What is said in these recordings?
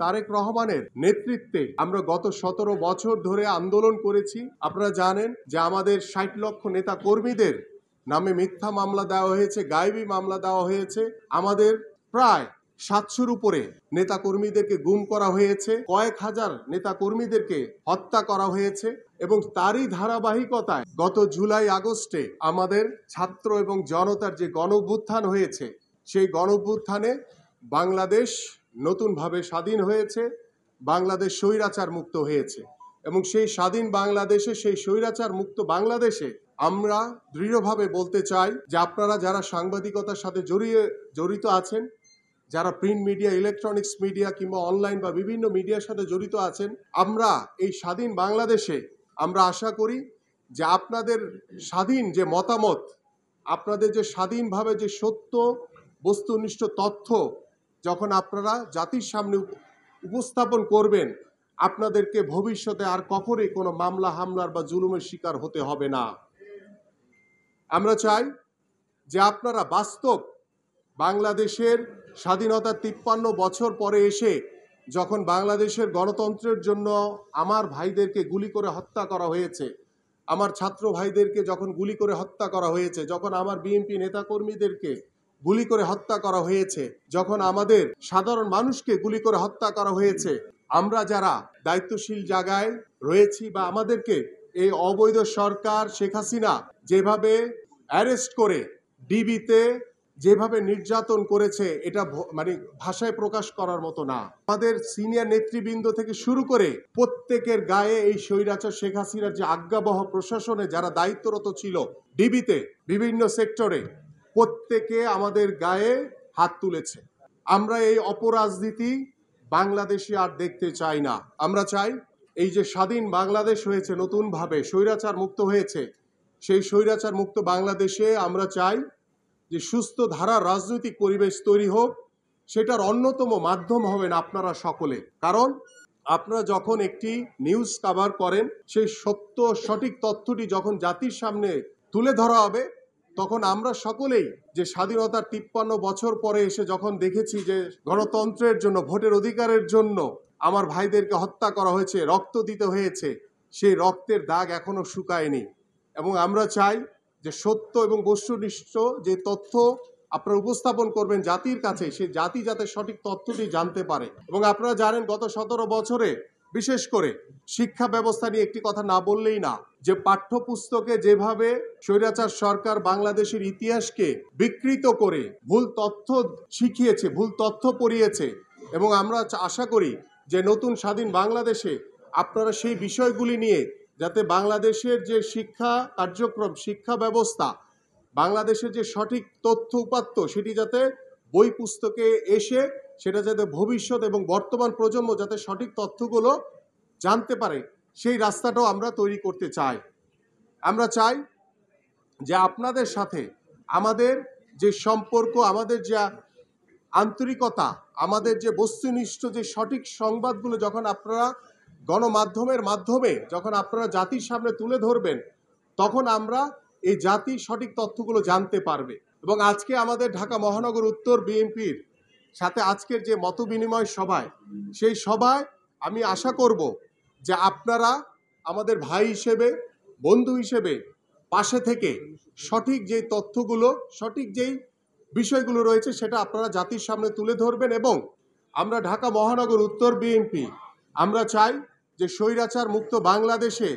তারেক রহমানের নেতৃত্বে আমরা গত 17 বছর ধরে আন্দোলন করেছি। আপনারা জানেন যে আমাদের 60 লক্ষ নেতা কর্মীদের নামে মিথ্যা মামলা দেওয়া হয়েছে, গায়েবী মামলা দেওয়া হয়েছে। আমাদের প্রায় 700-র উপরে নেতা কর্মীদেরকে গুম করা হয়েছে, কয়েক হাজার নেতা কর্মীদেরকে হত্যা করা হয়েছে এবং তারই ধারাবাহিকতায় গত জুলাই আগস্টে আমাদের ছাত্র এবং জনতার যে গণঅভ্যুত্থান হয়েছে, সেই গণঅভ্যুত্থানে বাংলাদেশ নতুনভাবে স্বাধীন হয়েছে, বাংলাদেশ স্বৈরাচার মুক্ত হয়েছে এবং সেই স্বাধীন বাংলাদেশে, সেই স্বৈরাচার মুক্ত বাংলাদেশে আমরা দৃঢ়ভাবে বলতে চাই যে আপনারা যারা সাংবাদিকতার সাথে জড়িত আছেন, যারা প্রিন্ট মিডিয়া, ইলেকট্রনিক্স মিডিয়া কিংবা অনলাইন বা বিভিন্ন মিডিয়ার সাথে জড়িত আছেন, আমরা এই স্বাধীন বাংলাদেশে আমরা আশা করি যে আপনাদের স্বাধীন যে মতামত, আপনাদের যে স্বাধীনভাবে যে সত্য বস্তুনিষ্ঠ তথ্য যখন আপনারা জাতির সামনে উপস্থাপন করবেন, আপনাদেরকে ভবিষ্যতে আর কখনোই কোনো মামলা হামলার বা জুলুমের শিকার হতে হবে না। আমরা চাই যে আপনারা বাস্তব বাংলাদেশের স্বাধীনতার 53 বছর পরে এসে যখন বাংলাদেশের গণতন্ত্রের জন্য আমার ভাইদেরকে গুলি করে হত্যা করা হয়েছে, আমার ছাত্র ভাইদেরকে যখন গুলি করে হত্যা করা হয়েছে, যখন আমার বিএনপি নেতাকর্মীদেরকে গুলি করে হত্যা করা হয়েছে, যখন আমাদের সাধারণ মানুষকে গুলি করে হত্যা করা হয়েছে, আমরা যারা দায়িত্বশীল জায়গায় রয়েছি বা আমাদেরকে এই অবৈধ সরকার শেখ হাসিনা যেভাবে অ্যারেস্ট করে ডিবিতে যেভাবে নির্যাতন করেছে, এটা মানে ভাষায় প্রকাশ করার মতো না। আমাদের সিনিয়র নেতৃবৃন্দ থেকে শুরু করে প্রত্যেকের গায়ে এই স্বৈরাচার শেখ হাসিনার যে আজ্ঞাবহ প্রশাসনে যারা দায়িত্বরত ছিল ডিবিতে, বিভিন্ন সেক্টরে, প্রত্যেকে আমাদের গায়ে হাত তুলেছে। আমরা এই অপরাজনীতি বাংলাদেশে আর দেখতে চাই না। আমরা চাই এই যে স্বাধীন বাংলাদেশ হয়েছে, নতুনভাবে স্বৈরাচার মুক্ত হয়েছে, সেই স্বৈরাচার মুক্ত বাংলাদেশে আমরা চাই যে সুস্থ ধারার রাজনৈতিক পরিবেশ তৈরি হোক। সেটার অন্যতম মাধ্যম হবেন আপনারা সকলে। কারণ আপনারা যখন একটি নিউজ কভার করেন, সেই সত্য সঠিক তথ্যটি যখন জাতির সামনে তুলে ধরা হবে, তখন আমরা সকলেই যে স্বাধীনতার 53 বছর পরে এসে যখন দেখেছি যে গণতন্ত্রের জন্য, ভোটের অধিকারের জন্য আমার ভাইদেরকে হত্যা করা হয়েছে, রক্ত দিতে হয়েছে, সেই রক্তের দাগ এখনো শুকায়নি। এবং আমরা চাই যে সত্য এবং বস্তুনিষ্ঠ যে তথ্য আপনারা উপস্থাপন করবেন জাতির কাছে, সেই জাতি যাতে সঠিক তথ্যটি জানতে পারে। এবং আপনারা জানেন গত 17 বছরে বিশেষ করে শিক্ষা ব্যবস্থা নিয়ে একটি কথা না বললেই না, যে পাঠ্যপুস্তকে যেভাবে স্বৈরাচার সরকার বাংলাদেশের ইতিহাসকে বিকৃত করে ভুল তথ্য শিখিয়েছে, ভুল তথ্য পড়িয়েছে, এবং আমরা আশা করি যে নতুন স্বাধীন বাংলাদেশে আপনারা সেই বিষয়গুলি নিয়ে যাতে বাংলাদেশের যে শিক্ষা কার্যক্রম, শিক্ষা ব্যবস্থা, বাংলাদেশের যে সঠিক তথ্য উপাত্ত, সেটি যাতে বই পুস্তকে এসে সেটা যাতে ভবিষ্যৎ এবং বর্তমান প্রজন্ম যাতে সঠিক তথ্যগুলো জানতে পারে, সেই রাস্তাটাও আমরা তৈরি করতে চাই। আমরা চাই যে আপনাদের সাথে আমাদের যে সম্পর্ক, আমাদের যে আন্তরিকতা, আমাদের যে বস্তুনিষ্ঠ যে সঠিক সংবাদগুলো যখন আপনারা গণমাধ্যমের মাধ্যমে যখন আপনারা জাতির সামনে তুলে ধরবেন, তখন আমরা এই জাতি সঠিক তথ্যগুলো জানতে পারবে। এবং আজকে আমাদের ঢাকা মহানগর উত্তর বিএনপির সাথে আজকের যে মত বিনিময় সভায়, সেই সভায় আমি আশা করব যে আপনারা আমাদের ভাই হিসেবে, বন্ধু হিসেবে পাশে থেকে সঠিক যেই তথ্যগুলো, সঠিক যেই বিষয়গুলো রয়েছে সেটা আপনারা জাতির সামনে তুলে ধরবেন। এবং আমরা ঢাকা মহানগর উত্তর বিএনপি আমরা চাই যে স্বৈরাচার মুক্ত বাংলাদেশে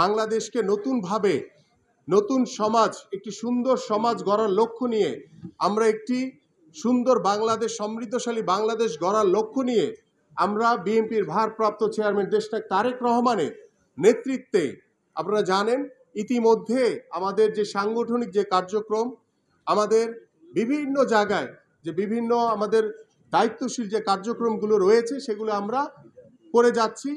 বাংলাদেশকে নতুনভাবে, নতুন সমাজ, একটি সুন্দর সমাজ গড়ার লক্ষ্য নিয়ে, আমরা একটি সুন্দর বাংলাদেশ, সমৃদ্ধশালী বাংলাদেশ গড়ার লক্ষ্য নিয়ে আমরা বিএনপির ভারপ্রাপ্ত চেয়ারম্যান দেশনায়ক তারেক রহমানের নেতৃত্বে, আপনারা জানেন ইতিমধ্যে আমাদের যে সাংগঠনিক যে কার্যক্রম, আমাদের বিভিন্ন জায়গায় যে বিভিন্ন আমাদের দায়িত্বশীল যে কার্যক্রমগুলো রয়েছে, সেগুলো আমরা করে যাচ্ছি।